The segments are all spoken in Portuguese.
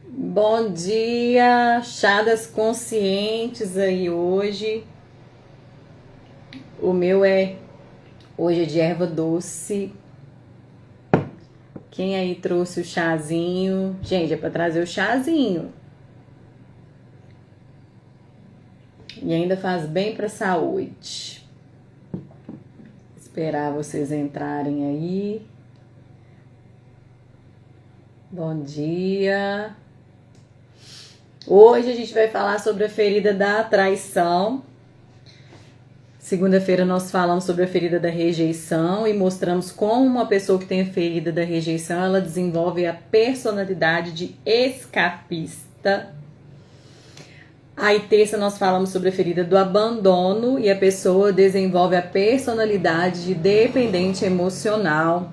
Bom dia, chadas conscientes aí hoje. O meu hoje é de erva doce. Quem aí trouxe o chazinho? Gente, é para trazer o chazinho. E ainda faz bem para a saúde. Esperar vocês entrarem aí. Bom dia. Hoje a gente vai falar sobre a ferida da traição. Segunda-feira nós falamos sobre a ferida da rejeição e mostramos como uma pessoa que tem a ferida da rejeição, ela desenvolve a personalidade de escapista. Aí terça nós falamos sobre a ferida do abandono e a pessoa desenvolve a personalidade de dependente emocional.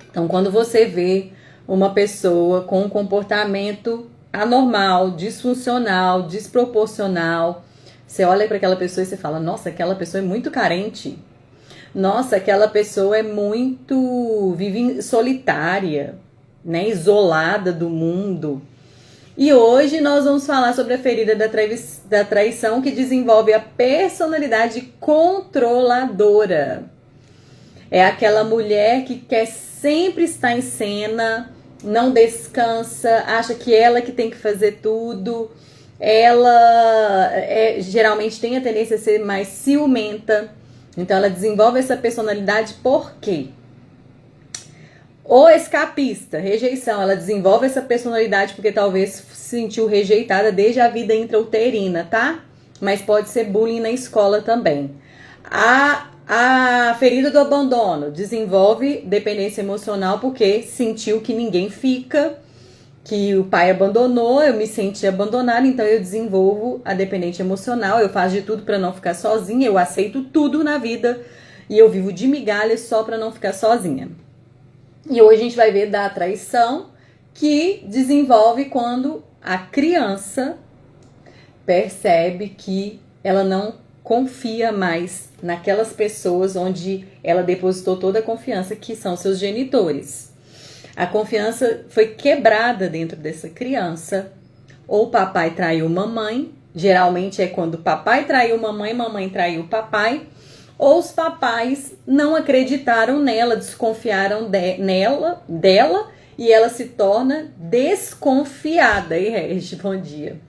Então, quando você vê uma pessoa com um comportamento anormal, disfuncional, desproporcional, você olha para aquela pessoa e você fala, nossa, aquela pessoa é muito carente. Nossa, aquela pessoa é muito solitária, né? Isolada do mundo. E hoje nós vamos falar sobre a ferida da traição que desenvolve a personalidade controladora. É aquela mulher que quer sempre estar em cena, não descansa, acha que ela que tem que fazer tudo. Ela geralmente tem a tendência a ser mais ciumenta. Então ela desenvolve essa personalidade por quê? O escapista, rejeição, ela desenvolve essa personalidade porque talvez se sentiu rejeitada desde a vida intrauterina, tá? Mas pode ser bullying na escola também. A ferida do abandono desenvolve dependência emocional porque sentiu que ninguém fica, que o pai abandonou, eu me senti abandonada, então eu desenvolvo a dependência emocional, eu faço de tudo para não ficar sozinha, eu aceito tudo na vida e eu vivo de migalhas só para não ficar sozinha. E hoje a gente vai ver da traição que desenvolve quando a criança percebe que ela não confia mais naquelas pessoas onde ela depositou toda a confiança, que são seus genitores. A confiança foi quebrada dentro dessa criança. Ou papai traiu mamãe, geralmente é quando papai traiu mamãe, mamãe traiu papai. Ou os papais não acreditaram nela, desconfiaram dela e ela se torna desconfiada. E Regi, bom dia.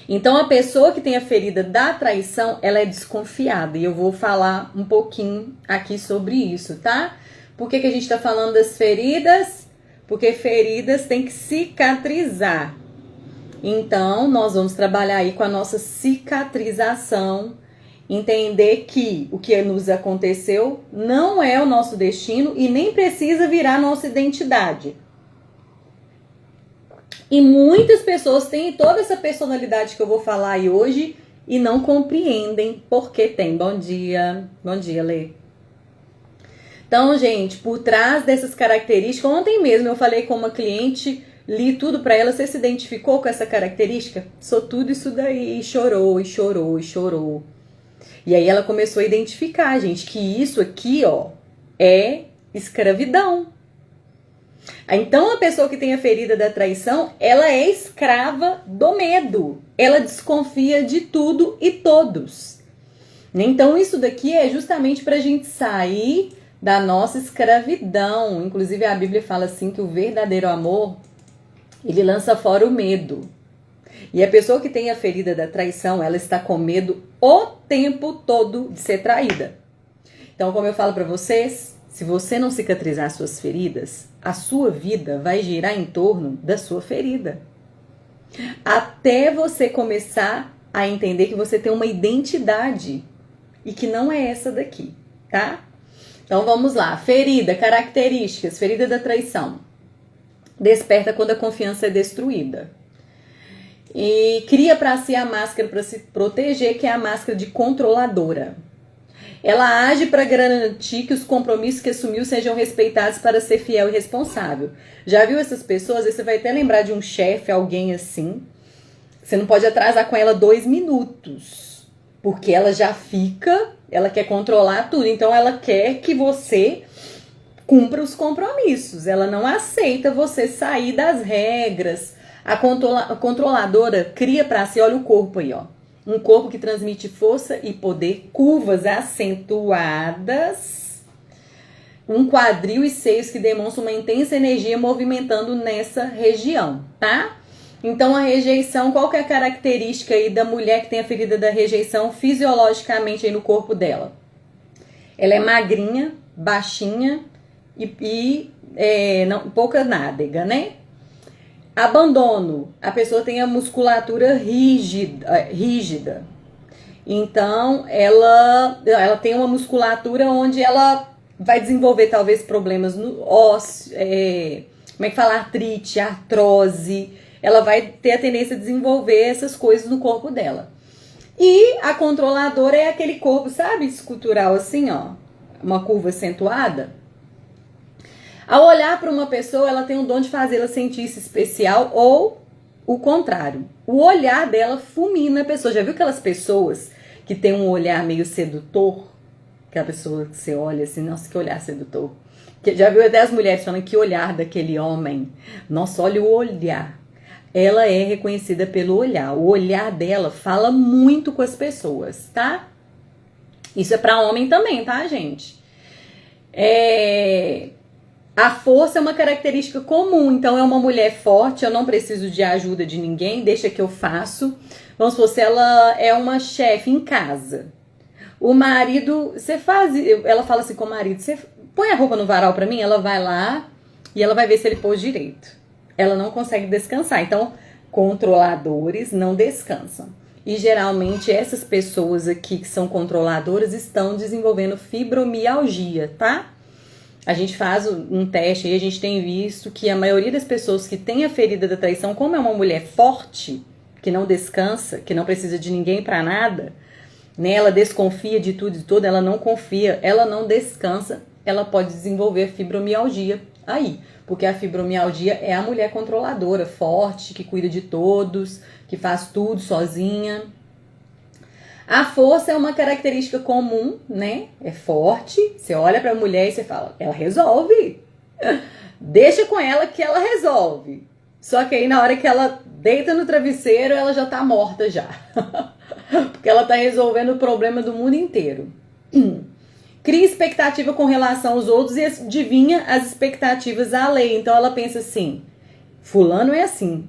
Então a pessoa que tem a ferida da traição, ela é desconfiada. E eu vou falar um pouquinho aqui sobre isso, tá? Por que a gente tá falando das feridas? Porque feridas têm que cicatrizar. Então nós vamos trabalhar aí com a nossa cicatrização. Entender que o que nos aconteceu não é o nosso destino e nem precisa virar nossa identidade. E muitas pessoas têm toda essa personalidade que eu vou falar aí hoje e não compreendem por que tem. Bom dia, Lê. Então, gente, por trás dessas características, ontem mesmo eu falei com uma cliente, li tudo pra ela, você se identificou com essa característica? Sou tudo isso daí, e chorou, e chorou, e chorou. E aí ela começou a identificar, gente, que isso aqui, ó, é escravidão. Então a pessoa que tem a ferida da traição, ela é escrava do medo. Ela desconfia de tudo e todos. Então isso daqui é justamente pra gente sair da nossa escravidão. Inclusive a Bíblia fala assim que o verdadeiro amor, ele lança fora o medo. E a pessoa que tem a ferida da traição, ela está com medo o tempo todo de ser traída. Então, como eu falo para vocês, se você não cicatrizar suas feridas, a sua vida vai girar em torno da sua ferida. Até você começar a entender que você tem uma identidade e que não é essa daqui, tá? Então, vamos lá. Ferida, características, ferida da traição. Desperta quando a confiança é destruída. E cria para si a máscara para se proteger, que é a máscara de controladora. Ela age para garantir que os compromissos que assumiu sejam respeitados para ser fiel e responsável. Já viu essas pessoas? Aí você vai até lembrar de um chefe, alguém assim. Você não pode atrasar com ela 2 minutos. Porque ela já fica, ela quer controlar tudo. Então ela quer que você cumpra os compromissos. Ela não aceita você sair das regras. A controladora cria para si, olha o corpo aí, ó. Um corpo que transmite força e poder, curvas acentuadas, um quadril e seios que demonstram uma intensa energia movimentando nessa região, tá? Então, a rejeição, qual que é a característica aí da mulher que tem a ferida da rejeição fisiologicamente aí no corpo dela? Ela é magrinha, baixinha e pouca nádega, né? Abandono, a pessoa tem a musculatura rígida. Então, ela tem uma musculatura onde ela vai desenvolver talvez problemas no osso, como é que fala? Artrite, artrose. Ela vai ter a tendência a desenvolver essas coisas no corpo dela. E a controladora é aquele corpo, sabe, escultural assim, ó, uma curva acentuada. Ao olhar para uma pessoa, ela tem o dom de fazê-la sentir-se especial ou o contrário. O olhar dela fulmina a pessoa. Já viu aquelas pessoas que tem um olhar meio sedutor? Aquela pessoa que você olha assim, nossa, que olhar sedutor. Já viu até as mulheres falando que olhar daquele homem? Nossa, olha o olhar. Ela é reconhecida pelo olhar. O olhar dela fala muito com as pessoas, tá? Isso é para homem também, tá, gente? A força é uma característica comum, então é uma mulher forte, eu não preciso de ajuda de ninguém, deixa que eu faço. Vamos supor, se ela é uma chefe em casa, o marido, ela fala assim com o marido, você põe a roupa no varal pra mim, ela vai lá e ela vai ver se ele pôs direito. Ela não consegue descansar, então controladores não descansam. E geralmente essas pessoas aqui que são controladoras estão desenvolvendo fibromialgia, tá? A gente faz um teste e a gente tem visto que a maioria das pessoas que tem a ferida da traição, como é uma mulher forte, que não descansa, que não precisa de ninguém pra nada, né? Ela desconfia de tudo e de tudo, ela não confia, ela não descansa, ela pode desenvolver fibromialgia aí. Porque a fibromialgia é a mulher controladora, forte, que cuida de todos, que faz tudo sozinha. A força é uma característica comum, né? É forte. Você olha pra mulher e você fala, ela resolve. Deixa com ela que ela resolve. Só que aí na hora que ela deita no travesseiro, ela já tá morta já. Porque ela tá resolvendo o problema do mundo inteiro. Cria expectativa com relação aos outros e adivinha as expectativas alheia. Então ela pensa assim, fulano é assim.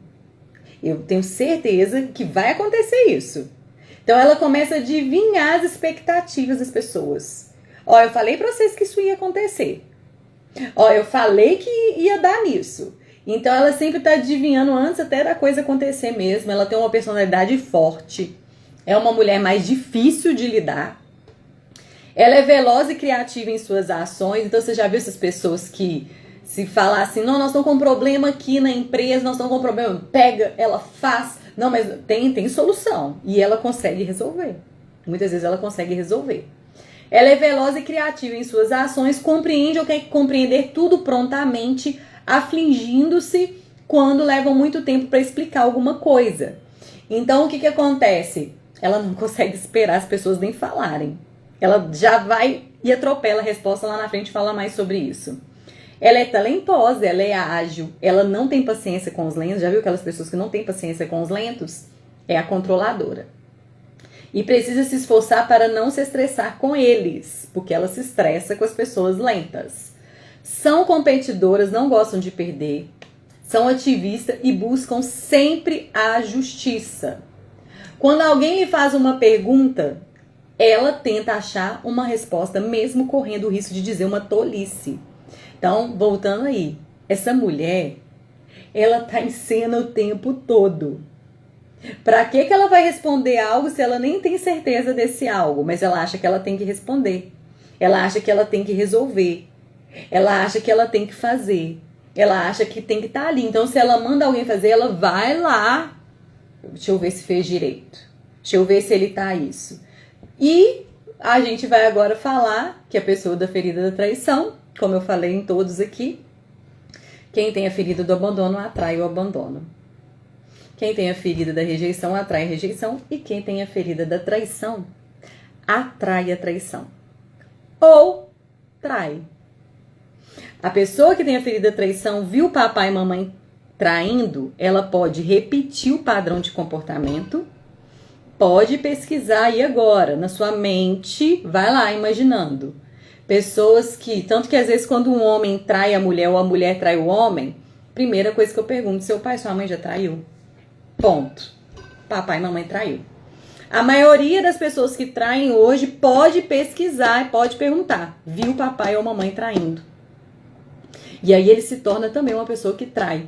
Eu tenho certeza que vai acontecer isso. Então ela começa a adivinhar as expectativas das pessoas. Ó, eu falei pra vocês que isso ia acontecer. Ó, eu falei que ia dar nisso. Então ela sempre tá adivinhando antes até da coisa acontecer mesmo. Ela tem uma personalidade forte. É uma mulher mais difícil de lidar. Ela é veloz e criativa em suas ações. Então você já viu essas pessoas que se falar assim, não, nós estamos com um problema aqui na empresa, nós estamos com um problema, pega, ela faz. Não, mas tem solução. E ela consegue resolver. Muitas vezes ela consegue resolver. Ela é veloz e criativa em suas ações, compreende ou quer compreender tudo prontamente, afligindo-se quando levam muito tempo para explicar alguma coisa. Então, o que acontece? Ela não consegue esperar as pessoas nem falarem. Ela já vai e atropela a resposta lá na frente e fala mais sobre isso. Ela é talentosa, ela é ágil, ela não tem paciência com os lentos. Já viu aquelas pessoas que não têm paciência com os lentos? É a controladora. E precisa se esforçar para não se estressar com eles, porque ela se estressa com as pessoas lentas. São competidoras, não gostam de perder, são ativistas e buscam sempre a justiça. Quando alguém lhe faz uma pergunta, ela tenta achar uma resposta, mesmo correndo o risco de dizer uma tolice. Então, voltando aí, essa mulher, ela tá em cena o tempo todo. Pra que ela vai responder algo se ela nem tem certeza desse algo? Mas ela acha que ela tem que responder. Ela acha que ela tem que resolver. Ela acha que ela tem que fazer. Ela acha que tem que estar ali. Então, se ela manda alguém fazer, ela vai lá. Deixa eu ver se fez direito. Deixa eu ver se ele tá isso. E a gente vai agora falar que a pessoa da ferida da traição, como eu falei em todos aqui, quem tem a ferida do abandono atrai o abandono. Quem tem a ferida da rejeição atrai a rejeição. E quem tem a ferida da traição atrai a traição. Ou trai. A pessoa que tem a ferida da traição viu papai e mamãe traindo, ela pode repetir o padrão de comportamento, pode pesquisar aí agora, na sua mente, vai lá imaginando. Pessoas que, tanto que às vezes quando um homem trai a mulher ou a mulher trai o homem, primeira coisa que eu pergunto, seu pai e sua mãe já traiu? Ponto. Papai e mamãe traiu. A maioria das pessoas que traem hoje pode pesquisar e pode perguntar, viu papai ou mamãe traindo? E aí ele se torna também uma pessoa que trai.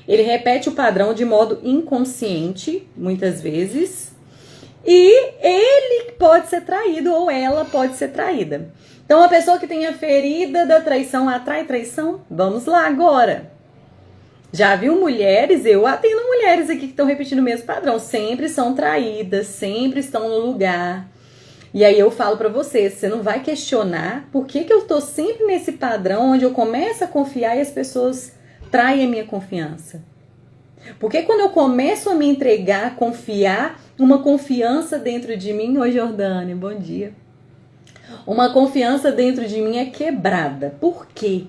Ele repete o padrão de modo inconsciente, muitas vezes, e ele pode ser traído ou ela pode ser traída. Então, a pessoa que tem a ferida da traição atrai traição? Vamos lá agora. Já viu mulheres? Eu atendo mulheres aqui que estão repetindo o mesmo padrão. Sempre são traídas, sempre estão no lugar. E aí eu falo pra você não vai questionar por que eu tô sempre nesse padrão onde eu começo a confiar e as pessoas traem a minha confiança. Porque quando eu começo a me entregar, confiar, uma confiança dentro de mim... Oi, Jordânia, bom dia. Uma confiança dentro de mim é quebrada. Por quê?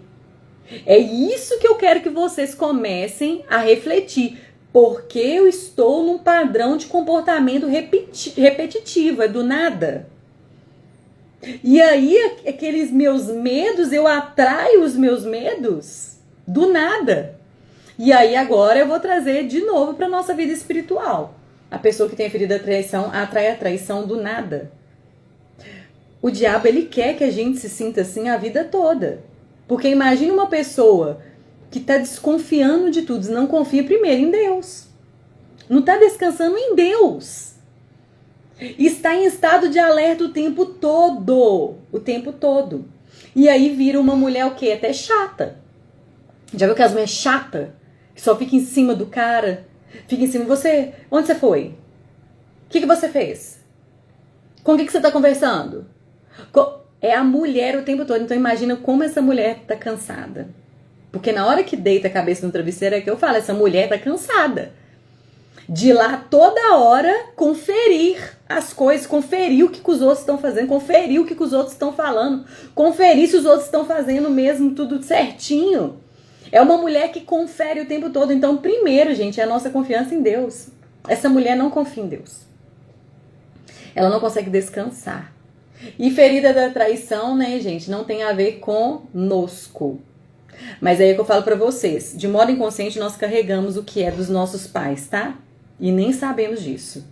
É isso que eu quero que vocês comecem a refletir. Porque eu estou num padrão de comportamento repetitivo, é do nada. E aí, aqueles meus medos, eu atraio os meus medos do nada. E aí, agora eu vou trazer de novo para nossa vida espiritual. A pessoa que tem a ferida da traição atrai a traição do nada. O diabo, ele quer que a gente se sinta assim a vida toda. Porque imagina uma pessoa que está desconfiando de tudo, não confia primeiro em Deus. Não está descansando em Deus. Está em estado de alerta o tempo todo. O tempo todo. E aí vira uma mulher o quê? Até chata. Já viu que as mulheres chatas? Que só fica em cima do cara. Fica em cima. Você, onde você foi? O que você fez? Com o que você está conversando? É a mulher o tempo todo. Então imagina como essa mulher tá cansada. Porque na hora que deita a cabeça no travesseiro é que eu falo, essa mulher tá cansada. De ir lá toda hora conferir as coisas, conferir o que os outros estão fazendo, conferir o que os outros estão falando, conferir se os outros estão fazendo mesmo tudo certinho. É uma mulher que confere o tempo todo. Então, primeiro, gente, é a nossa confiança em Deus. Essa mulher não confia em Deus. Ela não consegue descansar. E ferida da traição, né, gente, não tem a ver conosco. Mas aí é que eu falo pra vocês, de modo inconsciente nós carregamos o que é dos nossos pais, tá? E nem sabemos disso.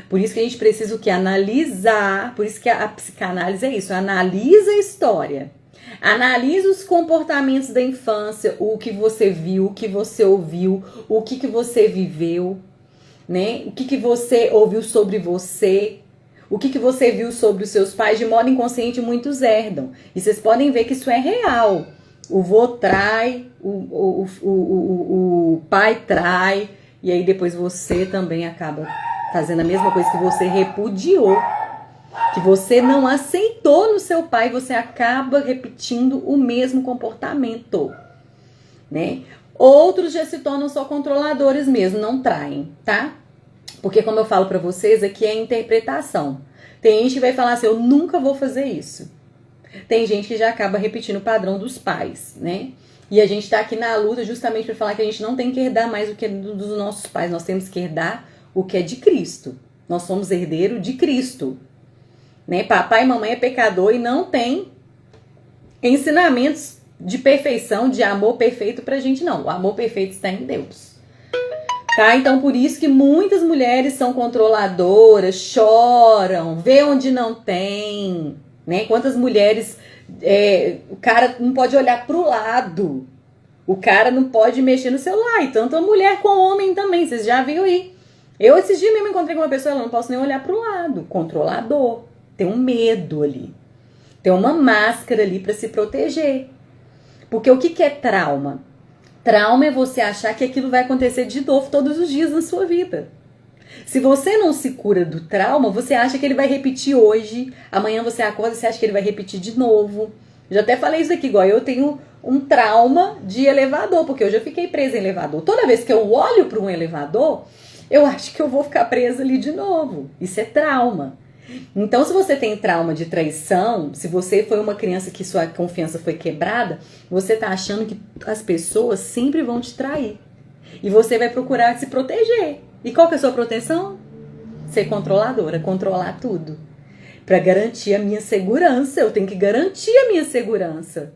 Por isso que a gente precisa o que? Analisar, por isso que a psicanálise é isso, analisa a história. Analisa os comportamentos da infância, o que você viu, o que você ouviu, o que você viveu, né? O que você ouviu sobre você. O que você viu sobre os seus pais, de modo inconsciente, muitos herdam. E vocês podem ver que isso é real. O vô trai, o pai trai, e aí depois você também acaba fazendo a mesma coisa que você repudiou, que você não aceitou no seu pai, você acaba repetindo o mesmo comportamento, né? Outros já se tornam só controladores mesmo, não traem, tá? Porque como eu falo pra vocês, aqui é interpretação. Tem gente que vai falar assim, eu nunca vou fazer isso. Tem gente que já acaba repetindo o padrão dos pais, né? E a gente tá aqui na luta justamente para falar que a gente não tem que herdar mais o que é dos nossos pais. Nós temos que herdar o que é de Cristo. Nós somos herdeiros de Cristo, né? Papai e mamãe é pecador e não tem ensinamentos de perfeição, de amor perfeito pra gente, não. O amor perfeito está em Deus. Tá? Então, por isso que muitas mulheres são controladoras, choram, vê onde não tem, né? Quantas mulheres, o cara não pode olhar pro lado, o cara não pode mexer no celular, e tanto a mulher com o homem também, vocês já viram aí. Eu esses dias mesmo encontrei com uma pessoa, ela não posso nem olhar pro lado, controlador, tem um medo ali, tem uma máscara ali pra se proteger. Porque o que é trauma? Trauma é você achar que aquilo vai acontecer de novo todos os dias na sua vida. Se você não se cura do trauma, você acha que ele vai repetir hoje, amanhã você acorda e você acha que ele vai repetir de novo. Já até falei isso aqui, igual eu tenho um trauma de elevador, porque eu já fiquei presa em elevador. Toda vez que eu olho para um elevador, eu acho que eu vou ficar presa ali de novo. Isso é trauma. Então, se você tem trauma de traição, se você foi uma criança que sua confiança foi quebrada, você tá achando que as pessoas sempre vão te trair. E você vai procurar se proteger. E qual que é a sua proteção? Ser controladora, controlar tudo. Para garantir a minha segurança, eu tenho que garantir a minha segurança.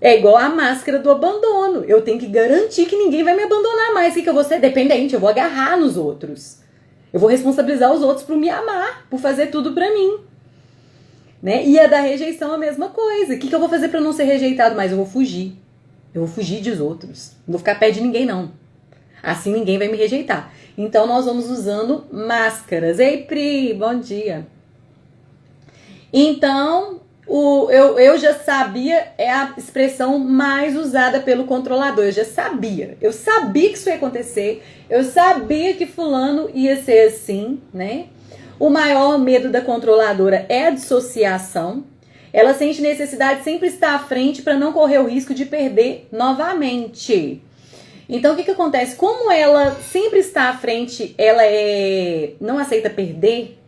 É igual a máscara do abandono. Eu tenho que garantir que ninguém vai me abandonar mais. Que eu vou ser dependente, eu vou agarrar nos outros. Eu vou responsabilizar os outros por me amar, por fazer tudo pra mim. Né? E a da rejeição a mesma coisa. O que eu vou fazer pra não ser rejeitado mais? Eu vou fugir. Eu vou fugir dos outros. Não vou ficar perto de ninguém, não. Assim ninguém vai me rejeitar. Então nós vamos usando máscaras. Ei, Pri, bom dia. Então, eu já sabia, é a expressão mais usada pelo controlador. Eu já sabia. Eu sabia que isso ia acontecer. Eu sabia que fulano ia ser assim, né? O maior medo da controladora é a dissociação. Ela sente necessidade de sempre estar à frente para não correr o risco de perder novamente. Então, o que acontece? Como ela sempre está à frente, ela não aceita perder.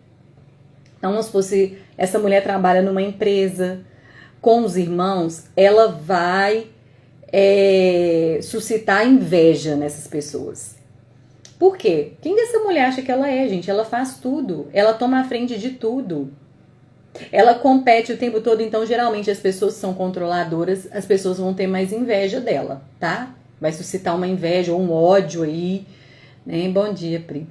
Então, se fosse essa mulher trabalha numa empresa com os irmãos, ela vai suscitar inveja nessas pessoas. Por quê? Quem que essa mulher acha que ela é, gente? Ela faz tudo. Ela toma a frente de tudo. Ela compete o tempo todo, então geralmente as pessoas que são controladoras, as pessoas vão ter mais inveja dela, tá? Vai suscitar uma inveja ou um ódio aí, né? Bom dia, Pri.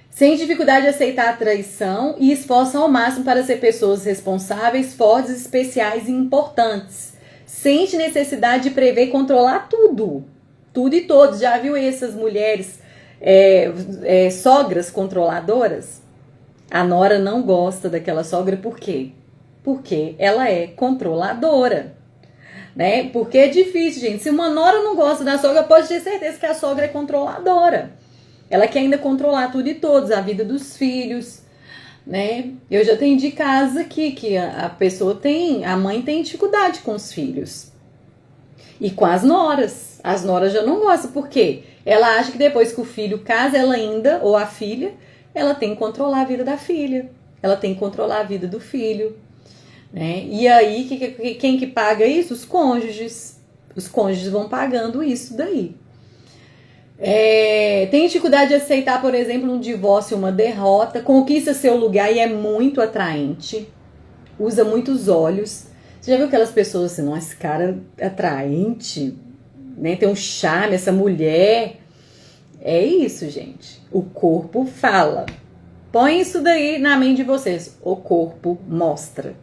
Sem dificuldade de aceitar a traição e esforçam ao máximo para ser pessoas responsáveis, fortes, especiais e importantes. Sente necessidade de prever e controlar tudo. Tudo e todos. Já viu essas mulheres sogras controladoras? A nora não gosta daquela sogra, por quê? Porque ela é controladora, né? Porque é difícil, gente. Se uma nora não gosta da sogra, pode ter certeza que a sogra é controladora. Ela quer ainda controlar tudo e todos, a vida dos filhos, né? Eu já tenho de casa que a pessoa a mãe tem dificuldade com os filhos. E com as noras. As noras já não gostam, por quê? Ela acha que depois que o filho casa, ela ainda, ou a filha, ela tem que controlar a vida da filha. Ela tem que controlar a vida do filho. Né? E aí, quem que paga isso? Os cônjuges. Os cônjuges vão pagando isso daí. Tem dificuldade de aceitar, por exemplo, um divórcio, uma derrota. Conquista seu lugar e é muito atraente. Usa muitos olhos. Você já viu aquelas pessoas assim, nossa, esse cara é atraente, né? Tem um charme, essa mulher. É isso, gente. O corpo fala. Põe isso daí na mente de vocês. O corpo mostra.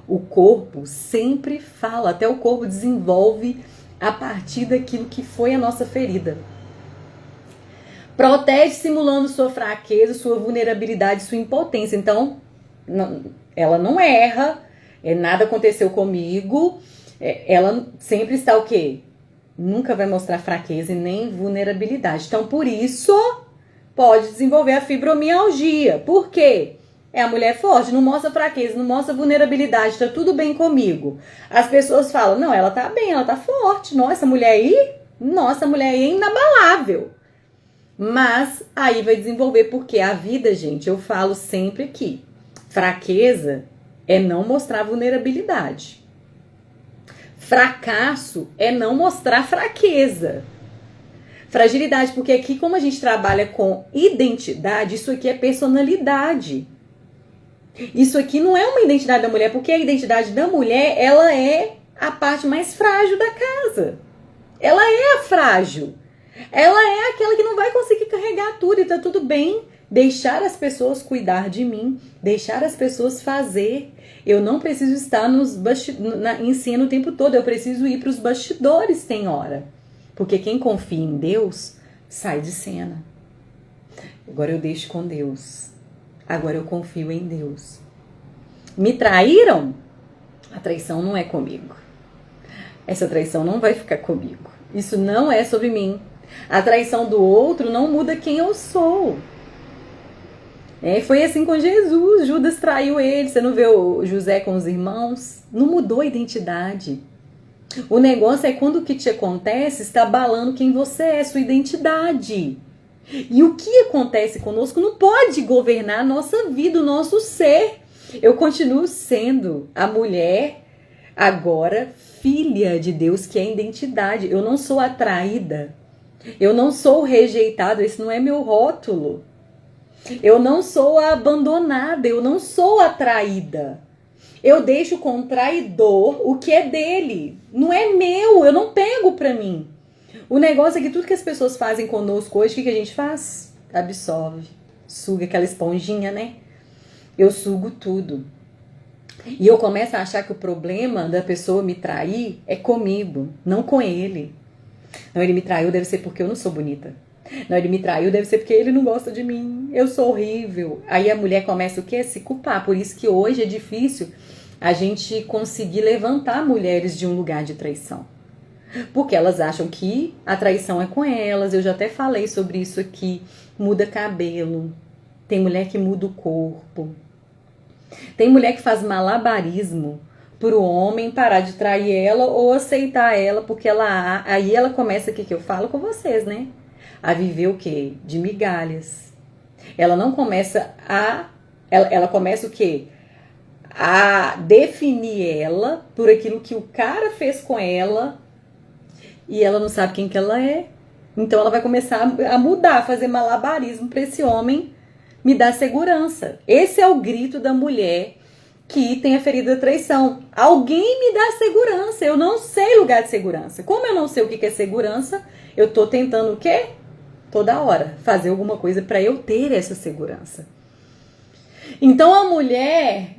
O corpo sempre fala. Até o corpo desenvolve a partir daquilo que foi a nossa ferida. Protege simulando sua fraqueza, sua vulnerabilidade, sua impotência. Então, ela não erra. Nada aconteceu comigo. Ela sempre está o quê? Nunca vai mostrar fraqueza e nem vulnerabilidade. Então, por isso, pode desenvolver a fibromialgia. Por quê? É a mulher forte, não mostra fraqueza, não mostra vulnerabilidade, tá tudo bem comigo. As pessoas falam, não, ela tá bem, ela tá forte. Nossa, essa mulher aí é inabalável. Mas aí vai desenvolver, porque a vida, gente, eu falo sempre aqui, fraqueza é não mostrar vulnerabilidade. Fracasso é não mostrar fraqueza. Fragilidade, porque aqui como a gente trabalha com identidade, isso aqui é personalidade. Isso aqui não é uma identidade da mulher, porque a identidade da mulher, ela é a parte mais frágil da casa. Ela é a frágil. Ela é aquela que não vai conseguir carregar tudo e tá tudo bem. Deixar as pessoas cuidar de mim, deixar as pessoas fazer. Eu não preciso estar em cena o tempo todo, eu preciso ir para os bastidores, tem hora. Porque quem confia em Deus, sai de cena. Agora eu deixo com Deus. Agora eu confio em Deus. Me traíram? A traição não é comigo. Essa traição não vai ficar comigo. Isso não é sobre mim. A traição do outro não muda quem eu sou. Foi assim com Jesus. Judas traiu ele. Você não vê o José com os irmãos? Não mudou a identidade. O negócio é quando o que te acontece está abalando quem você é, sua identidade. E o que acontece conosco não pode governar a nossa vida, o nosso ser. Eu continuo sendo a mulher, agora filha de Deus, que é a identidade. Eu não sou atraída. Eu não sou rejeitada. Esse não é meu rótulo. Eu não sou abandonada. Eu não sou atraída. Eu deixo com o traidor o que é dele. Não é meu. Eu não pego pra mim. O negócio é que tudo que as pessoas fazem conosco hoje, o que a gente faz? Absorve. Suga aquela esponjinha, né? Eu sugo tudo. E eu começo a achar que o problema da pessoa me trair é comigo, não com ele. Não, ele me traiu, deve ser porque eu não sou bonita. Não, ele me traiu, deve ser porque ele não gosta de mim. Eu sou horrível. Aí a mulher começa o quê? A se culpar. Por isso que hoje é difícil a gente conseguir levantar mulheres de um lugar de traição. Porque elas acham que a traição é com elas. Eu já até falei sobre isso aqui. Muda cabelo. Tem mulher que muda o corpo. Tem mulher que faz malabarismo pro homem parar de trair ela ou aceitar ela, porque aí ela começa, o que eu falo com vocês, né? A viver o quê? De migalhas. Ela não começa ela começa o quê? A definir ela por aquilo que o cara fez com ela e ela não sabe quem que ela é. Então ela vai começar a mudar, a fazer malabarismo para esse homem me dar segurança. Esse é o grito da mulher que tem a ferida da traição. Alguém me dá segurança. Eu não sei lugar de segurança. Como eu não sei o que é segurança, eu tô tentando o quê? Toda hora fazer alguma coisa para eu ter essa segurança. Então a mulher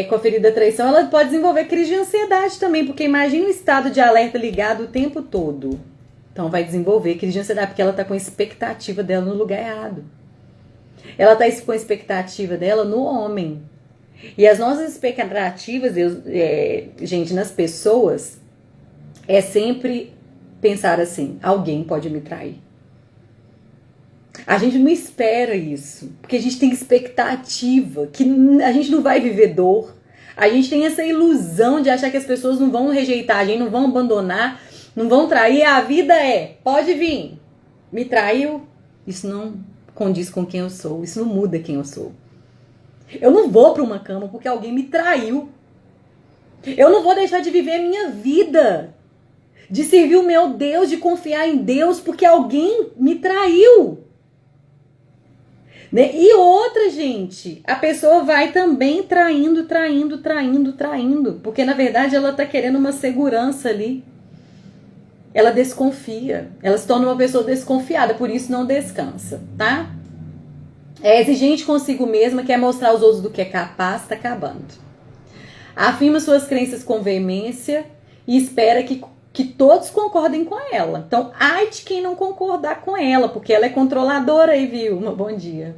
com a ferida da traição, ela pode desenvolver crise de ansiedade também, porque imagina um estado de alerta ligado o tempo todo. Então vai desenvolver crise de ansiedade porque ela tá com a expectativa dela no lugar errado. Ela tá com a expectativa dela no homem. E as nossas expectativas, gente, nas pessoas, é sempre pensar assim, alguém pode me trair. A gente não espera isso, porque a gente tem expectativa, que a gente não vai viver dor. A gente tem essa ilusão de achar que as pessoas não vão rejeitar a gente, não vão abandonar, não vão trair. A vida pode vir. Me traiu, isso não condiz com quem eu sou, isso não muda quem eu sou. Eu não vou para uma cama porque alguém me traiu. Eu não vou deixar de viver a minha vida, de servir o meu Deus, de confiar em Deus porque alguém me traiu. Né? E outra, gente, a pessoa vai também traindo, porque na verdade ela tá querendo uma segurança ali. Ela desconfia, ela se torna uma pessoa desconfiada, por isso não descansa, tá? É exigente consigo mesma, quer mostrar aos outros do que é capaz, tá acabando. Afirma suas crenças com veemência e espera que todos concordem com ela. Então, ai de quem não concordar com ela, porque ela é controladora aí, viu? Bom dia.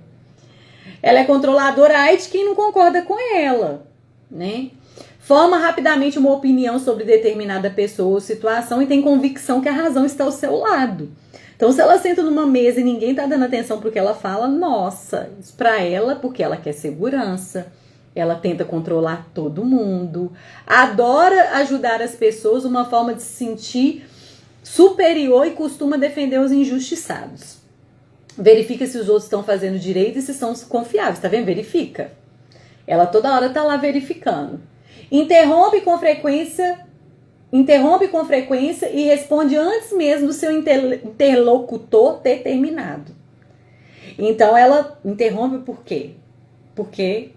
Ela é controladora, ai de quem não concorda com ela, né? Forma rapidamente uma opinião sobre determinada pessoa ou situação e tem convicção que a razão está ao seu lado. Então, se ela senta numa mesa e ninguém tá dando atenção pro que ela fala, nossa, isso pra ela, porque ela quer segurança, ela tenta controlar todo mundo, adora ajudar as pessoas, uma forma de se sentir superior e costuma defender os injustiçados. Verifica se os outros estão fazendo direito e se são confiáveis, tá vendo? Verifica. Ela toda hora tá lá verificando. Interrompe com frequência e responde antes mesmo do seu interlocutor ter terminado. Então ela interrompe por quê? Porque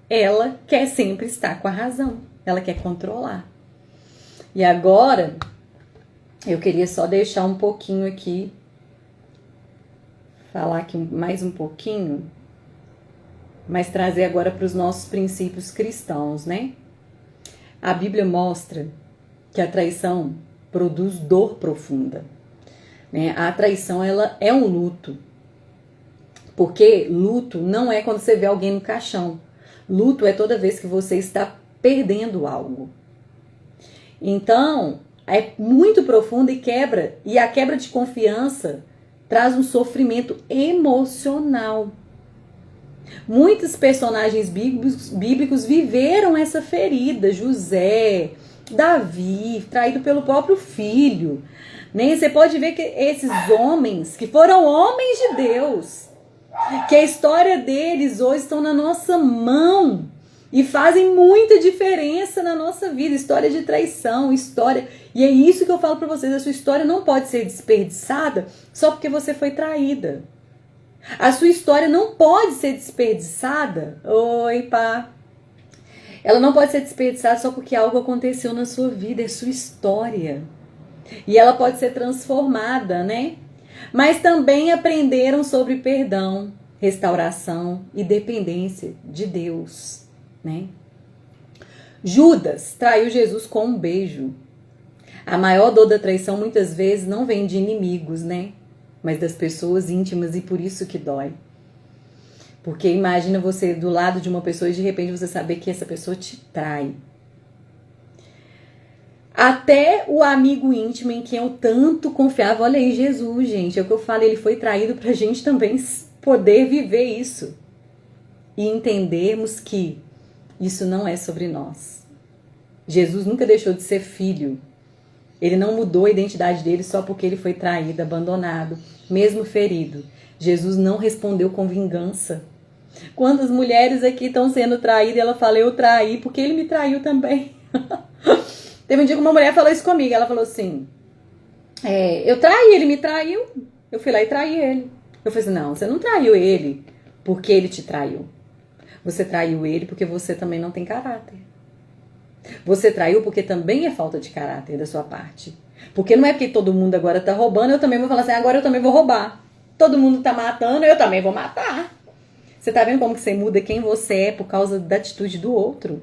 ela quer sempre estar com a razão. Ela quer controlar. E agora, eu queria só deixar um pouquinho aqui, falar aqui mais um pouquinho, mas trazer agora para os nossos princípios cristãos, né? A Bíblia mostra que a traição produz dor profunda, né? A traição, ela é um luto, porque luto não é quando você vê alguém no caixão. Luto é toda vez que você está perdendo algo. Então, é muito profundo e a quebra de confiança traz um sofrimento emocional. Muitos personagens bíblicos viveram essa ferida. José, Davi, traído pelo próprio filho, Nem você pode ver que esses homens, que foram homens de Deus, que a história deles hoje estão na nossa mão e fazem muita diferença na nossa vida. História de traição, história... E é isso que eu falo para vocês, a sua história não pode ser desperdiçada só porque você foi traída. A sua história não pode ser desperdiçada. Oi, pá. Ela não pode ser desperdiçada só porque algo aconteceu na sua vida, é sua história. E ela pode ser transformada, né? Mas também aprenderam sobre perdão, restauração e dependência de Deus, né? Judas traiu Jesus com um beijo. A maior dor da traição muitas vezes não vem de inimigos, né? Mas das pessoas íntimas, e por isso que dói. Porque imagina você do lado de uma pessoa e de repente você saber que essa pessoa te trai. Até o amigo íntimo em quem eu tanto confiava, olha aí Jesus, gente, é o que eu falo, ele foi traído pra gente também poder viver isso. E entendermos que isso não é sobre nós. Jesus nunca deixou de ser filho. Ele não mudou a identidade dele só porque ele foi traído, abandonado, mesmo ferido. Jesus não respondeu com vingança. Quantas mulheres aqui estão sendo traídas e ela fala, eu traí porque ele me traiu também. Teve um dia que uma mulher falou isso comigo, ela falou assim, eu traí, ele me traiu, eu fui lá e traí ele. Eu falei assim, não, você não traiu ele porque ele te traiu. Você traiu ele porque você também não tem caráter. Você traiu porque também é falta de caráter da sua parte. Porque não é porque todo mundo agora tá roubando, eu também vou falar assim, agora eu também vou roubar. Todo mundo tá matando, eu também vou matar. Você tá vendo como que você muda quem você é por causa da atitude do outro?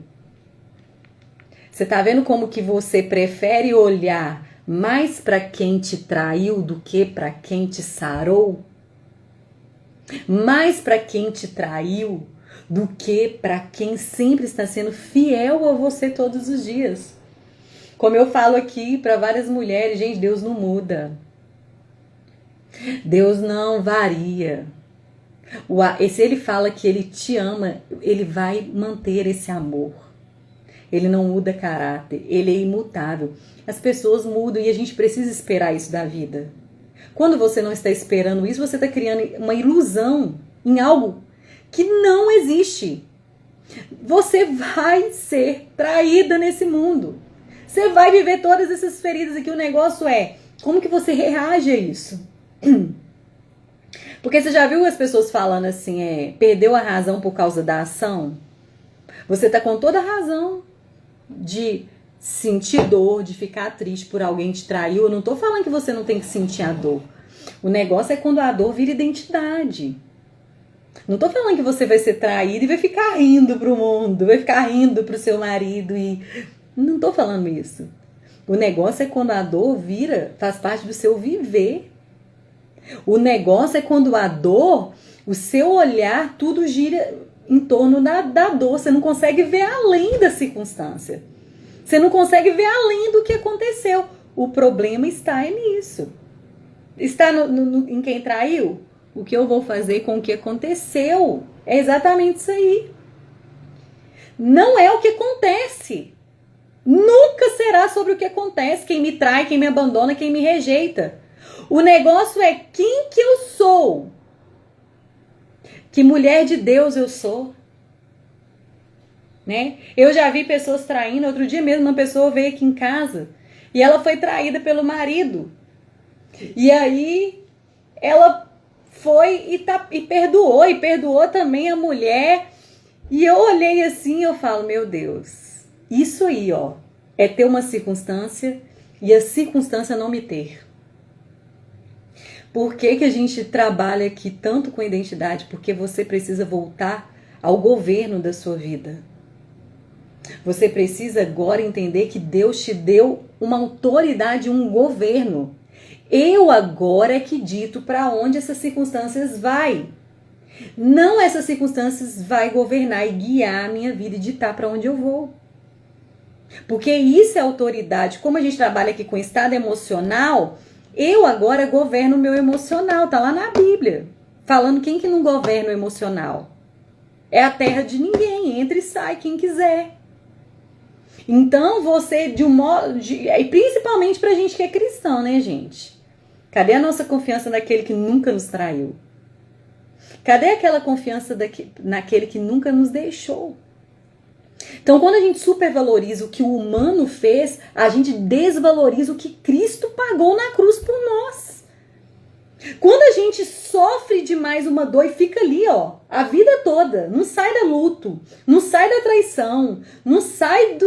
Você tá vendo como que você prefere olhar mais pra quem te traiu do que pra quem te sarou? Mais pra quem te traiu do que para quem sempre está sendo fiel a você todos os dias. Como eu falo aqui para várias mulheres, gente, Deus não muda. Deus não varia. Se ele fala que ele te ama, ele vai manter esse amor. Ele não muda caráter, ele é imutável. As pessoas mudam e a gente precisa esperar isso da vida. Quando você não está esperando isso, você está criando uma ilusão em algo que não existe. Você vai ser traída nesse mundo. Você vai viver todas essas feridas aqui. O negócio é, como que você reage a isso? Porque você já viu as pessoas falando assim, perdeu a razão por causa da ação? Você tá com toda a razão de sentir dor, de ficar triste por alguém te traiu. Eu não tô falando que você não tem que sentir a dor. O negócio é quando a dor vira identidade. Não tô falando que você vai ser traído e vai ficar rindo pro mundo, vai ficar rindo pro seu marido e... Não tô falando isso. O negócio é quando a dor faz parte do seu viver. O negócio é quando a dor, o seu olhar, tudo gira em torno da dor. Você não consegue ver além da circunstância. Você não consegue ver além do que aconteceu. O problema está nisso. Está em quem traiu? O que eu vou fazer com o que aconteceu? É exatamente isso aí. Não é o que acontece. Nunca será sobre o que acontece. Quem me trai, quem me abandona, quem me rejeita. O negócio é quem que eu sou. Que mulher de Deus eu sou. Né? Eu já vi pessoas traindo. Outro dia mesmo uma pessoa veio aqui em casa e ela foi traída pelo marido. E aí ela foi e perdoou também a mulher. E eu olhei assim e eu falo, meu Deus, isso aí, ó, é ter uma circunstância e a circunstância não me ter. Por que a gente trabalha aqui tanto com identidade? Porque você precisa voltar ao governo da sua vida. Você precisa agora entender que Deus te deu uma autoridade, um governo. Eu agora é que dito para onde essas circunstâncias vai. Não essas circunstâncias vai governar e guiar a minha vida e ditar para onde eu vou. Porque isso é autoridade. Como a gente trabalha aqui com estado emocional, eu agora governo o meu emocional. Tá lá na Bíblia. Falando quem que não governa o emocional. É a terra de ninguém. Entra e sai quem quiser. Então você, de um modo. E principalmente pra gente que é cristão, né, gente? Cadê a nossa confiança naquele que nunca nos traiu? Cadê aquela confiança naquele que nunca nos deixou? Então, quando a gente supervaloriza o que o humano fez, a gente desvaloriza o que Cristo pagou na cruz por nós. Quando a gente sofre demais uma dor e fica ali, ó, a vida toda, não sai da luto, não sai da traição, não sai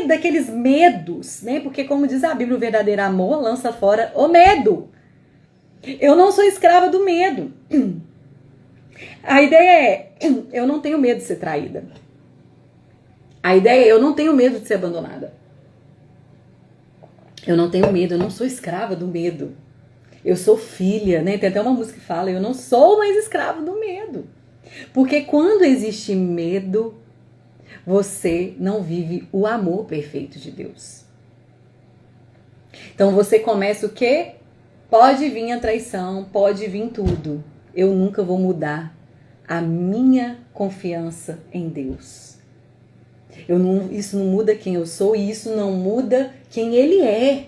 daqueles medos, né? Porque, como diz a Bíblia, o verdadeiro amor lança fora o medo. Eu não sou escrava do medo. A ideia é, eu não tenho medo de ser traída. A ideia é, eu não tenho medo de ser abandonada. Eu não tenho medo, eu não sou escrava do medo. Eu sou filha, né? Tem até uma música que fala, eu não sou mais escravo do medo. Porque quando existe medo, você não vive o amor perfeito de Deus. Então você começa o quê? Pode vir a traição, pode vir tudo. Eu nunca vou mudar a minha confiança em Deus. Isso não muda quem eu sou e isso não muda quem Ele é.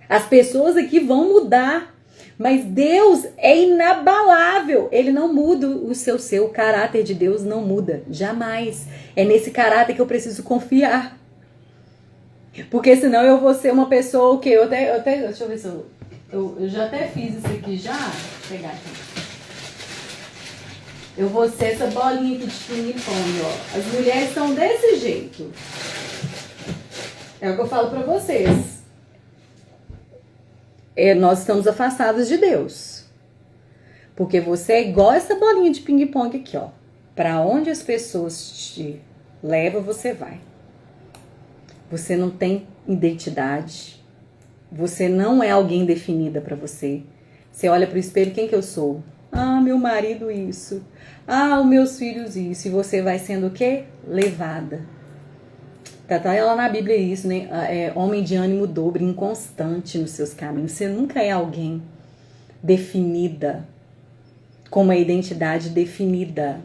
As pessoas aqui vão mudar, mas Deus é inabalável. Ele não muda o seu ser, o caráter de Deus não muda, jamais. É nesse caráter que eu preciso confiar. Porque senão eu vou ser uma pessoa que deixa eu ver se eu já até fiz isso aqui já. Vou pegar aqui. Eu vou ser essa bolinha aqui de ping-pong, ó. As mulheres estão desse jeito. É o que eu falo pra vocês. Nós estamos afastados de Deus. Porque você é igual essa bolinha de ping-pong aqui, ó. Pra onde as pessoas te levam, você vai. Você não tem identidade. Você não é alguém definida pra você. Você olha pro espelho, quem que eu sou? Ah, meu marido isso. Ah, os meus filhos isso. E você vai sendo o quê? Levada. Tá lá na Bíblia isso, né? Homem de ânimo dobre, inconstante nos seus caminhos. Você nunca é alguém definida, com uma identidade definida.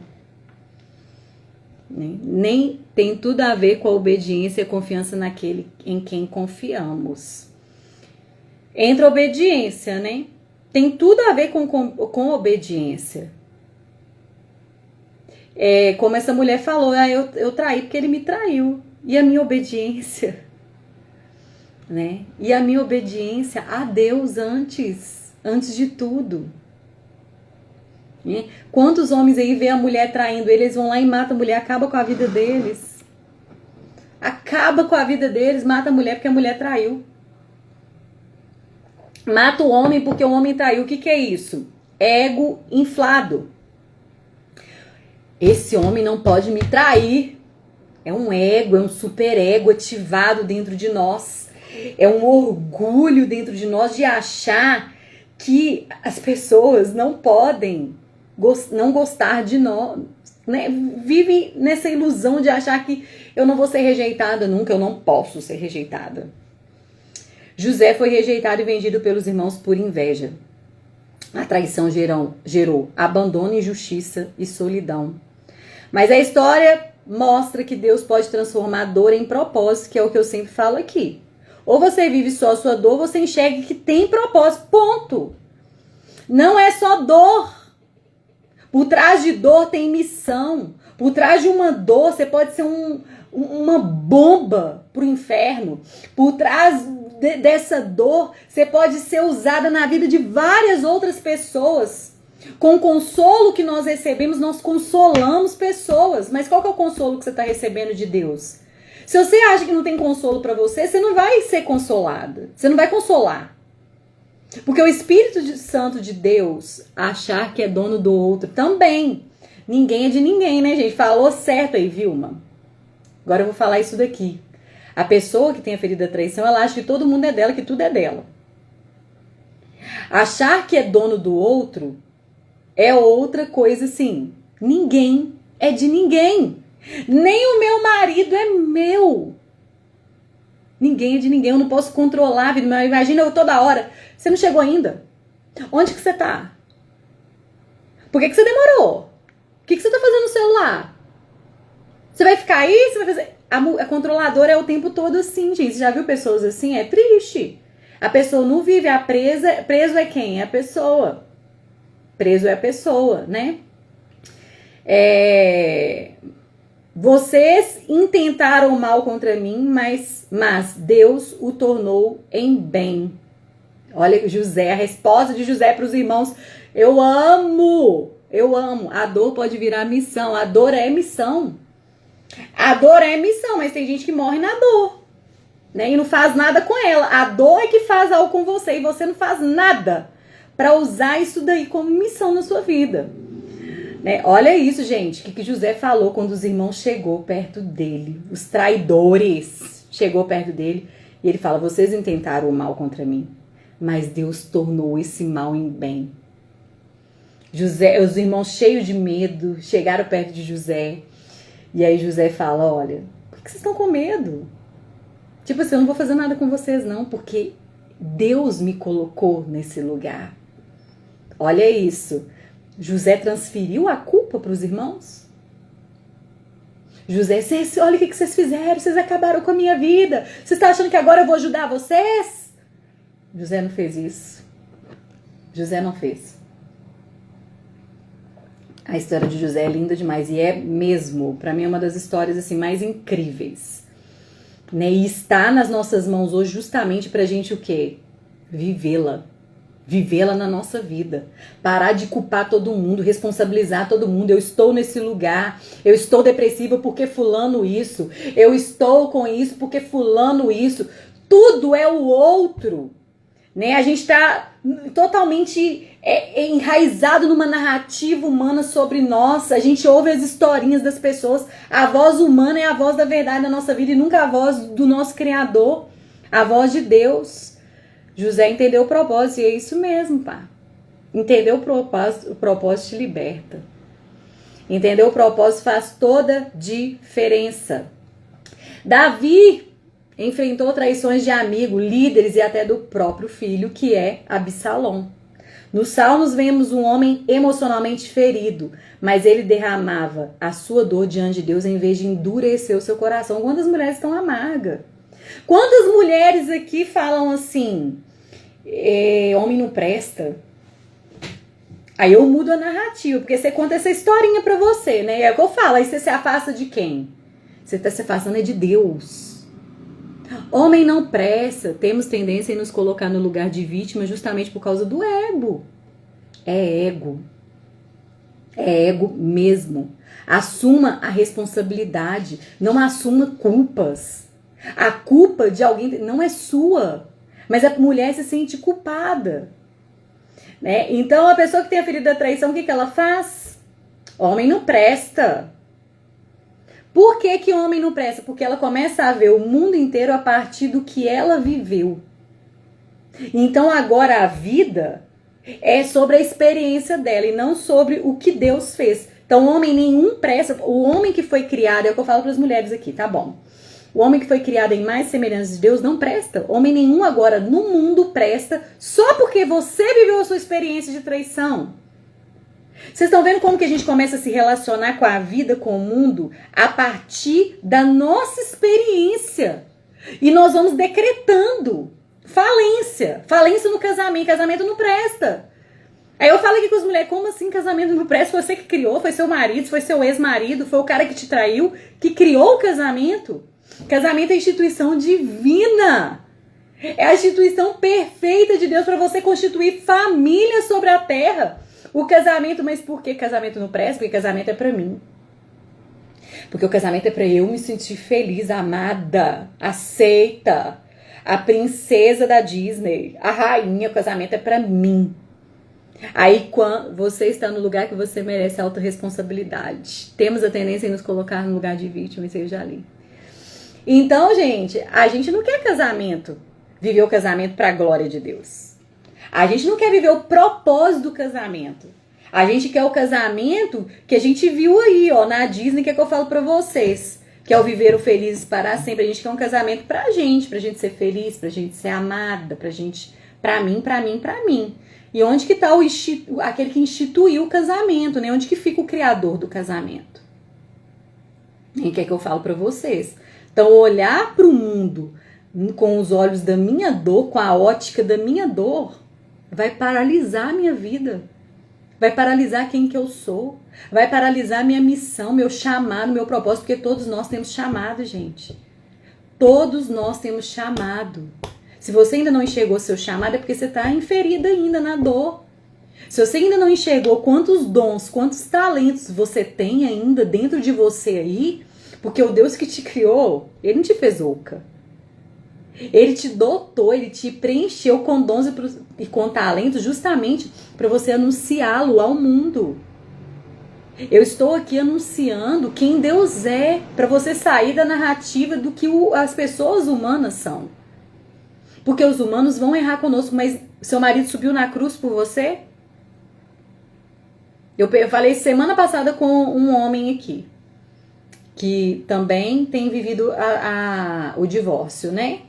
Né? Nem tem tudo a ver com a obediência e a confiança naquele em quem confiamos. Entra obediência, né? Tem tudo a ver com obediência. Como essa mulher falou, eu traí porque ele me traiu. E a minha obediência, né? E a minha obediência a Deus antes de tudo. Né? Quantos homens aí vê a mulher traindo eles vão lá e matam a mulher, acaba com a vida deles. Acaba com a vida deles, mata a mulher porque a mulher traiu. Mata o homem porque o homem traiu. O que é isso? Ego inflado. Esse homem não pode me trair. É um ego, é um superego ativado dentro de nós. É um orgulho dentro de nós de achar que as pessoas não podem não gostar de nós. Né? Vive nessa ilusão de achar que eu não vou ser rejeitada nunca, eu não posso ser rejeitada. José foi rejeitado e vendido pelos irmãos por inveja. A traição gerou abandono, injustiça e solidão. Mas a história mostra que Deus pode transformar dor em propósito, que é o que eu sempre falo aqui. Ou você vive só a sua dor, ou você enxerga que tem propósito, ponto. Não é só dor. Por trás de dor tem missão. Por trás de uma dor, você pode ser uma bomba pro inferno. Por trás dessa dor, você pode ser usada na vida de várias outras pessoas. Com o consolo que nós recebemos, nós consolamos pessoas. Mas qual que é o consolo que você está recebendo de Deus? Se você acha que não tem consolo para você, você não vai ser consolada. Você não vai consolar. Porque o Espírito Santo de Deus, achar que é dono do outro, também. Ninguém é de ninguém, né, gente? Falou certo aí, Vilma. Agora eu vou falar isso daqui. A pessoa que tem a ferida da traição, ela acha que todo mundo é dela, que tudo é dela. Achar que é dono do outro é outra coisa assim. Ninguém é de ninguém. Nem o meu marido é meu. Ninguém é de ninguém. Eu não posso controlar a vida. Mas imagina eu toda hora. Você não chegou ainda? Onde que você tá? Por que você demorou? O que você tá fazendo no celular? Você vai ficar aí? Você vai fazer... a controladora é o tempo todo assim, gente. Você já viu pessoas assim? É triste. A pessoa não vive, preso é quem? É a pessoa. Preso é a pessoa, né? Vocês intentaram mal contra mim, mas Deus o tornou em bem. Olha, José, a resposta de José para os irmãos. Eu amo. A dor pode virar missão. A dor é missão. A dor é missão, mas tem gente que morre na dor, né? E não faz nada com ela. A dor é que faz algo com você e você não faz nada para usar isso daí como missão na sua vida, né? Olha isso, gente. O que José falou quando os irmãos chegou perto dele? Os traidores chegou perto dele e ele fala: vocês intentaram o mal contra mim, mas Deus tornou esse mal em bem. Os irmãos cheios de medo chegaram perto de José. E aí José fala: olha, por que vocês estão com medo? Tipo assim, eu não vou fazer nada com vocês não, porque Deus me colocou nesse lugar. Olha isso. José transferiu a culpa para os irmãos? José, olha o que vocês fizeram, vocês acabaram com a minha vida. Vocês estão achando que agora eu vou ajudar vocês? José não fez isso. José não fez. A história de José é linda demais e é mesmo, para mim, é uma das histórias assim mais incríveis, né? E está nas nossas mãos hoje justamente pra gente o quê? Vivê-la na nossa vida. Parar de culpar todo mundo, responsabilizar todo mundo. Eu estou nesse lugar, eu estou depressiva porque fulano isso, eu estou com isso porque fulano isso. Tudo é o outro, né? A gente tá totalmente enraizado numa narrativa humana sobre nós. A gente ouve as historinhas das pessoas. A voz humana é a voz da verdade na nossa vida e nunca a voz do nosso Criador, a voz de Deus. José entendeu o propósito e é isso mesmo, pá. Entender o propósito te liberta. Entender o propósito faz toda diferença. Davi enfrentou traições de amigo, líderes e até do próprio filho, que é Absalom. Nos Salmos vemos um homem emocionalmente ferido, mas ele derramava a sua dor diante de Deus em vez de endurecer o seu coração. Quantas mulheres estão amargas? Quantas mulheres aqui falam assim, homem não presta? Aí eu mudo a narrativa, porque você conta essa historinha pra você, né? É o que eu falo, aí você se afasta de quem? Você tá se afastando de Deus. Homem não presta. Temos tendência em nos colocar no lugar de vítima justamente por causa do ego. É ego. É ego mesmo. Assuma a responsabilidade. Não assuma culpas. A culpa de alguém não é sua, mas a mulher se sente culpada, né? Então a pessoa que tem a ferida da traição, o que ela faz? Homem não presta. Por que homem não presta? Porque ela começa a ver o mundo inteiro a partir do que ela viveu. Então agora a vida é sobre a experiência dela e não sobre o que Deus fez. Então homem nenhum presta. O homem que foi criado, é o que eu falo para as mulheres aqui, tá bom? O homem que foi criado em mais semelhança de Deus não presta. Homem nenhum agora no mundo presta só porque você viveu a sua experiência de traição. Vocês estão vendo como que a gente começa a se relacionar com a vida, com o mundo, a partir da nossa experiência. E nós vamos decretando falência. Falência no casamento. Casamento não presta. Aí eu falo aqui com as mulheres, como assim casamento não presta? Foi você que criou, foi seu marido, foi seu ex-marido, foi o cara que te traiu, que criou o casamento. Casamento é instituição divina. É a instituição perfeita de Deus para você constituir família sobre a terra. O casamento, mas por que casamento não presta? Porque casamento é pra mim. Porque o casamento é pra eu me sentir feliz, amada, aceita. A princesa da Disney, a rainha, o casamento é pra mim. Aí quando você está no lugar que você merece autorresponsabilidade. Temos a tendência em nos colocar no lugar de vítima, isso eu já li. Então, gente, a gente não quer casamento, viver o casamento pra glória de Deus. A gente não quer viver o propósito do casamento. A gente quer o casamento que a gente viu aí, ó, na Disney, que é que eu falo pra vocês. Que é o viver o felizes para sempre. A gente quer um casamento pra gente ser feliz, pra gente ser amada, pra mim. E onde que tá aquele que instituiu o casamento, né? Onde que fica o criador do casamento? E o que é que eu falo pra vocês? Então, olhar para o mundo com os olhos da minha dor, com a ótica da minha dor, vai paralisar a minha vida. Vai paralisar quem que eu sou. Vai paralisar minha missão, meu chamado, meu propósito, porque todos nós temos chamado, gente. Todos nós temos chamado. Se você ainda não enxergou seu chamado, é porque você está inferida ainda na dor. Se você ainda não enxergou quantos dons, quantos talentos você tem ainda dentro de você aí, porque o Deus que te criou, Ele não te fez oca. Ele te dotou, Ele te preencheu com dons e com talentos justamente para você anunciá-lo ao mundo. Eu estou aqui anunciando quem Deus é, para você sair da narrativa do que as pessoas humanas são. Porque os humanos vão errar conosco, mas seu marido subiu na cruz por você? Eu falei semana passada com um homem aqui, que também tem vivido o divórcio, né?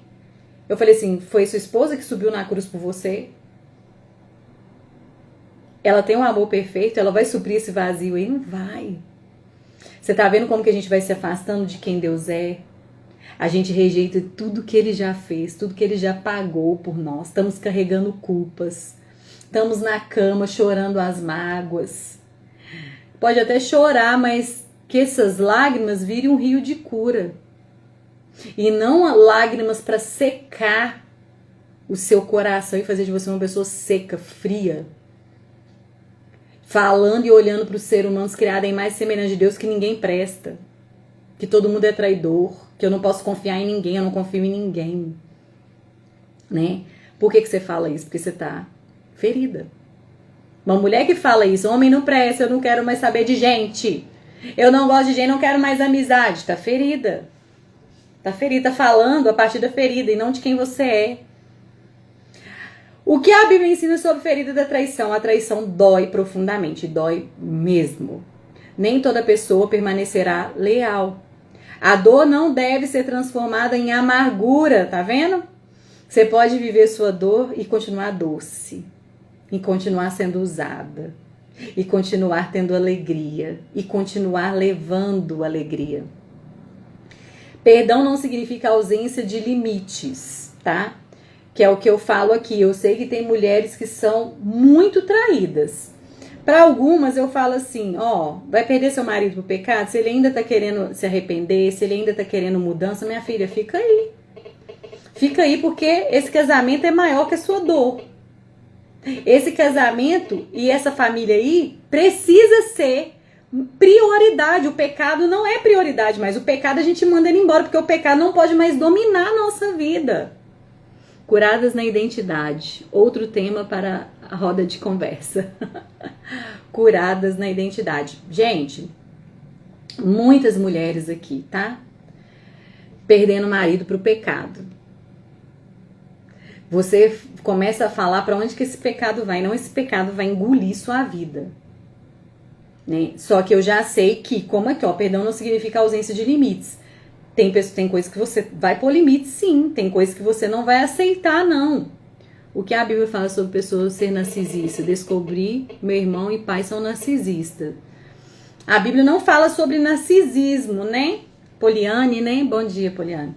Eu falei assim, foi sua esposa que subiu na cruz por você? Ela tem um amor perfeito, ela vai suprir esse vazio aí? Não vai. Você tá vendo como que a gente vai se afastando de quem Deus é? A gente rejeita tudo que Ele já fez, tudo que Ele já pagou por nós. Estamos carregando culpas. Estamos na cama chorando as mágoas. Pode até chorar, mas que essas lágrimas virem um rio de cura. E não lágrimas para secar o seu coração e fazer de você uma pessoa seca, fria. Falando e olhando para os seres humanos criados em mais semelhança de Deus, que ninguém presta. Que todo mundo é traidor. Que eu não posso confiar em ninguém, eu não confio em ninguém. Né? Por que você fala isso? Porque você está ferida. Uma mulher que fala isso, homem não presta, eu não quero mais saber de gente. Eu não gosto de gente, não quero mais amizade. Está ferida. Está ferida, tá falando a partir da ferida e não de quem você é. O que a Bíblia ensina sobre ferida da traição? A traição dói profundamente, dói mesmo. Nem toda pessoa permanecerá leal. A dor não deve ser transformada em amargura, tá vendo? Você pode viver sua dor e continuar doce, e continuar sendo usada, e continuar tendo alegria, e continuar levando alegria. Perdão não significa ausência de limites, tá? Que é o que eu falo aqui. Eu sei que tem mulheres que são muito traídas. Para algumas eu falo assim, ó, vai perder seu marido pro pecado? Se ele ainda tá querendo se arrepender, se ele ainda tá querendo mudança, minha filha, fica aí. Fica aí porque esse casamento é maior que a sua dor. Esse casamento e essa família aí precisa ser prioridade. O pecado não é prioridade, mas o pecado a gente manda ele embora, porque o pecado não pode mais dominar a nossa vida. Curadas na identidade. Outro tema para a roda de conversa. Curadas na identidade. Gente, muitas mulheres aqui, tá? Perdendo o marido pro pecado. Você começa a falar para onde que esse pecado vai. Não, esse pecado vai engolir sua vida. Né? Só que eu já sei que, como aqui, ó, perdão não significa ausência de limites. Tem coisas que você vai pôr limite, sim. Tem coisas que você não vai aceitar, não. O que a Bíblia fala sobre pessoas ser narcisista? Descobri, meu irmão e pai são narcisistas. A Bíblia não fala sobre narcisismo, né? Poliane, né? Bom dia, Poliane.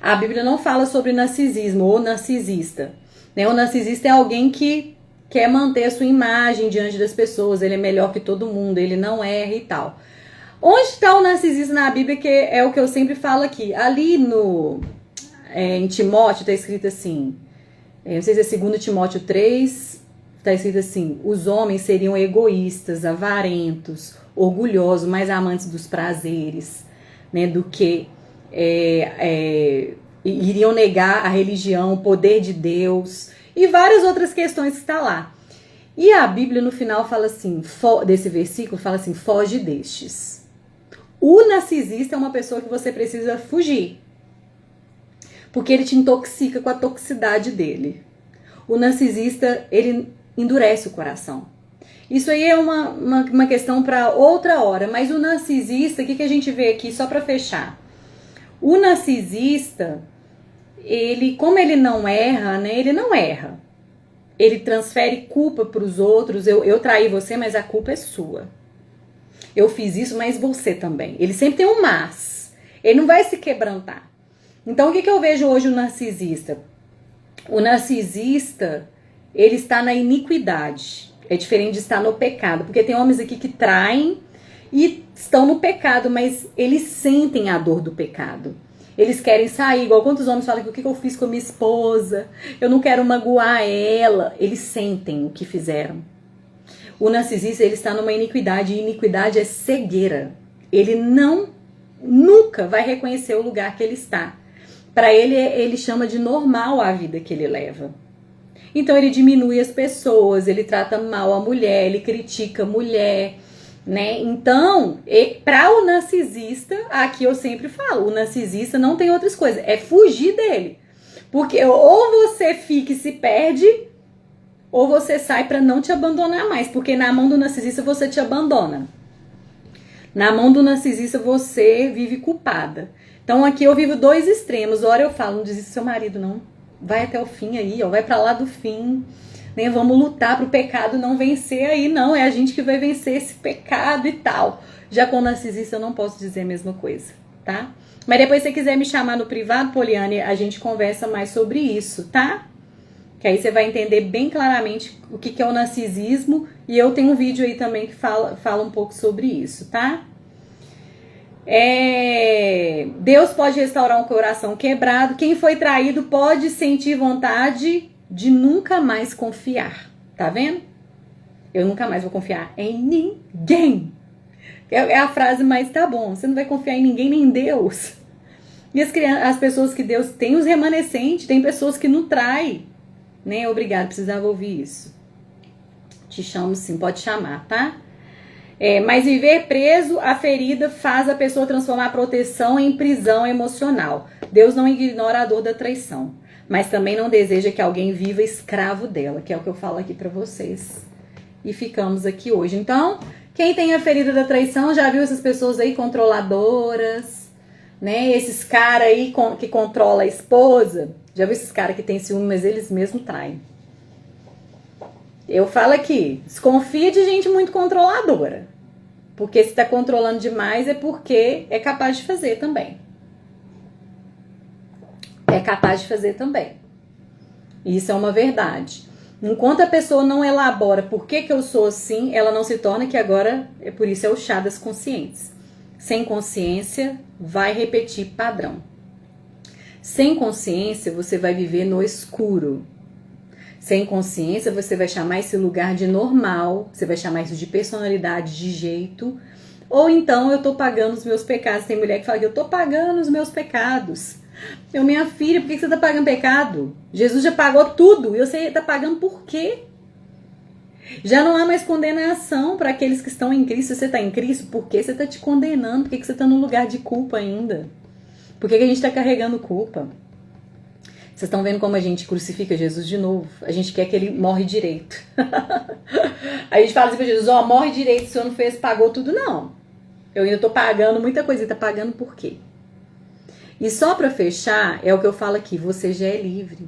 A Bíblia não fala sobre narcisismo ou narcisista. Né? O narcisista é alguém que quer manter a sua imagem diante das pessoas. Ele é melhor que todo mundo, ele não erra e tal. Onde está o narcisismo na Bíblia, que é o que eu sempre falo aqui? Ali em Timóteo está escrito assim, não sei se é 2 Timóteo 3, está escrito assim, os homens seriam egoístas, avarentos, orgulhosos, mais amantes dos prazeres, né, do que iriam negar a religião, o poder de Deus e várias outras questões que está lá. E a Bíblia no final fala assim, desse versículo, fala assim, foge destes. O narcisista é uma pessoa que você precisa fugir. Porque ele te intoxica com a toxicidade dele. O narcisista, ele endurece o coração. Isso aí é uma questão para outra hora. Mas o narcisista, o que a gente vê aqui, só para fechar? O narcisista, ele, como ele não erra, né? Ele não erra. Ele transfere culpa para os outros. Eu traí você, mas a culpa é sua. Eu fiz isso, mas você também. Ele sempre tem um mas. Ele não vai se quebrantar. Então, o que eu vejo hoje o narcisista? O narcisista, ele está na iniquidade. É diferente de estar no pecado. Porque tem homens aqui que traem e estão no pecado, mas eles sentem a dor do pecado. Eles querem sair, igual quantos homens falam que o que eu fiz com a minha esposa, eu não quero magoar ela. Eles sentem o que fizeram. O narcisista, ele está numa iniquidade, e iniquidade é cegueira. Ele nunca vai reconhecer o lugar que ele está. Para ele, ele chama de normal a vida que ele leva. Então, ele diminui as pessoas, ele trata mal a mulher, ele critica a mulher, né? Então, para o narcisista, aqui eu sempre falo, o narcisista não tem outras coisas, é fugir dele. Porque ou você fica e se perde, ou você sai para não te abandonar mais. Porque na mão do narcisista você te abandona. Na mão do narcisista você vive culpada. Então aqui eu vivo dois extremos. Ora eu falo, não desiste do seu marido não. Vai até o fim aí, ó, vai para lá do fim. Né? Vamos lutar pro pecado não vencer aí. Não, é a gente que vai vencer esse pecado e tal. Já com o narcisista eu não posso dizer a mesma coisa, tá? Mas depois se você quiser me chamar no privado, Poliane, a gente conversa mais sobre isso, tá? Que aí você vai entender bem claramente o que é o narcisismo. E eu tenho um vídeo aí também que fala um pouco sobre isso, tá? Deus pode restaurar um coração quebrado. Quem foi traído pode sentir vontade de nunca mais confiar. Tá vendo? Eu nunca mais vou confiar em ninguém. É a frase, mas tá bom. Você não vai confiar em ninguém, nem em Deus. E as pessoas que Deus tem, os remanescentes, tem pessoas que não traem. Nem obrigado, precisava ouvir isso. Te chamo sim, pode chamar, tá? Mas viver preso, a ferida faz a pessoa transformar a proteção em prisão emocional. Deus não ignora a dor da traição, mas também não deseja que alguém viva escravo dela, que é o que eu falo aqui pra vocês. E ficamos aqui hoje. Então, quem tem a ferida da traição, já viu essas pessoas aí controladoras, né? Esses caras aí que controlam a esposa. Já viu esses caras que têm ciúme, mas eles mesmos traem. Eu falo aqui, desconfia de gente muito controladora. Porque se tá controlando demais é porque é capaz de fazer também. É capaz de fazer também. Isso é uma verdade. Enquanto a pessoa não elabora por que eu sou assim, ela não se torna, que agora, por isso é o chá das conscientes. Sem consciência, vai repetir padrão. Sem consciência, você vai viver no escuro. Sem consciência, você vai chamar esse lugar de normal, você vai chamar isso de personalidade, de jeito. Ou então, eu tô pagando os meus pecados. Tem mulher que fala que eu tô pagando os meus pecados. Minha filha, por que você tá pagando pecado? Jesus já pagou tudo e você tá pagando por quê? Já não há mais condenação para aqueles que estão em Cristo. Você tá em Cristo, por que você tá te condenando? Por que você tá num lugar de culpa ainda? Por que a gente tá carregando culpa? Vocês estão vendo como a gente crucifica Jesus de novo? A gente quer que ele morre direito. A gente fala assim pra Jesus, morre direito, o senhor não fez, pagou tudo. Não. Eu ainda tô pagando muita coisa. Tá pagando por quê? E só pra fechar, é o que eu falo aqui, você já é livre.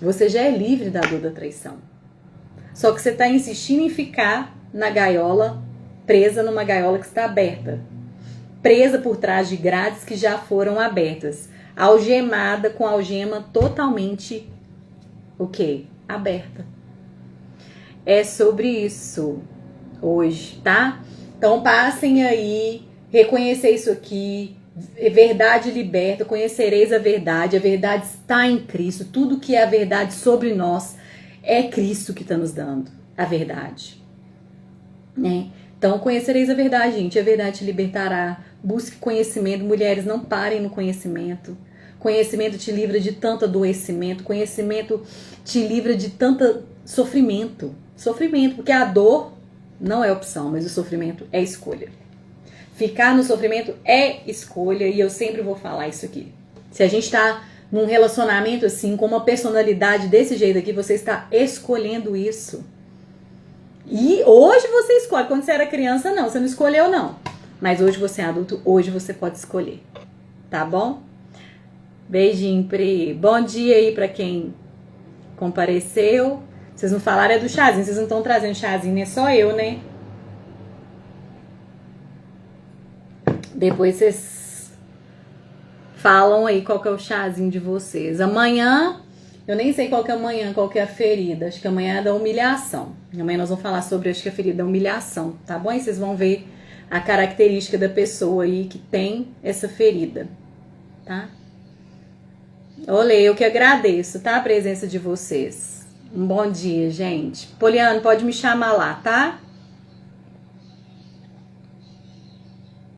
Você já é livre da dor da traição. Só que você tá insistindo em ficar na gaiola, presa numa gaiola que está aberta. Presa por trás de grades que já foram abertas. Algemada com a algema totalmente, aberta. É sobre isso hoje, tá? Então passem aí, reconhecer isso aqui. Verdade liberta, conhecereis a verdade está em Cristo. Tudo que é a verdade sobre nós é Cristo que está nos dando a verdade, né? Então conhecereis a verdade, gente, a verdade te libertará. Busque conhecimento, mulheres, não parem no conhecimento. Conhecimento te livra de tanto adoecimento, conhecimento te livra de tanto sofrimento, porque a dor não é opção, mas o sofrimento é escolha. Ficar no sofrimento é escolha, e eu sempre vou falar isso aqui. Se a gente tá num relacionamento assim, com uma personalidade desse jeito aqui, você está escolhendo isso. E hoje você escolhe. Quando você era criança, não, você não escolheu, não. Mas hoje você é adulto, hoje você pode escolher. Tá bom? Beijinho, Pri. Bom dia aí pra quem compareceu. Vocês não falaram do chazinho, vocês não estão trazendo chazinho, é só eu, né? Depois vocês Falam aí qual que é o chazinho de vocês. Amanhã, eu nem sei qual que é amanhã, qual que é a ferida. Acho que amanhã é da humilhação. Amanhã nós vamos falar sobre, acho que a ferida da humilhação, tá bom? E vocês vão ver a característica da pessoa aí que tem essa ferida, tá? Olê, eu que agradeço, tá? A presença de vocês. Um bom dia, gente. Poliana, pode me chamar lá, tá?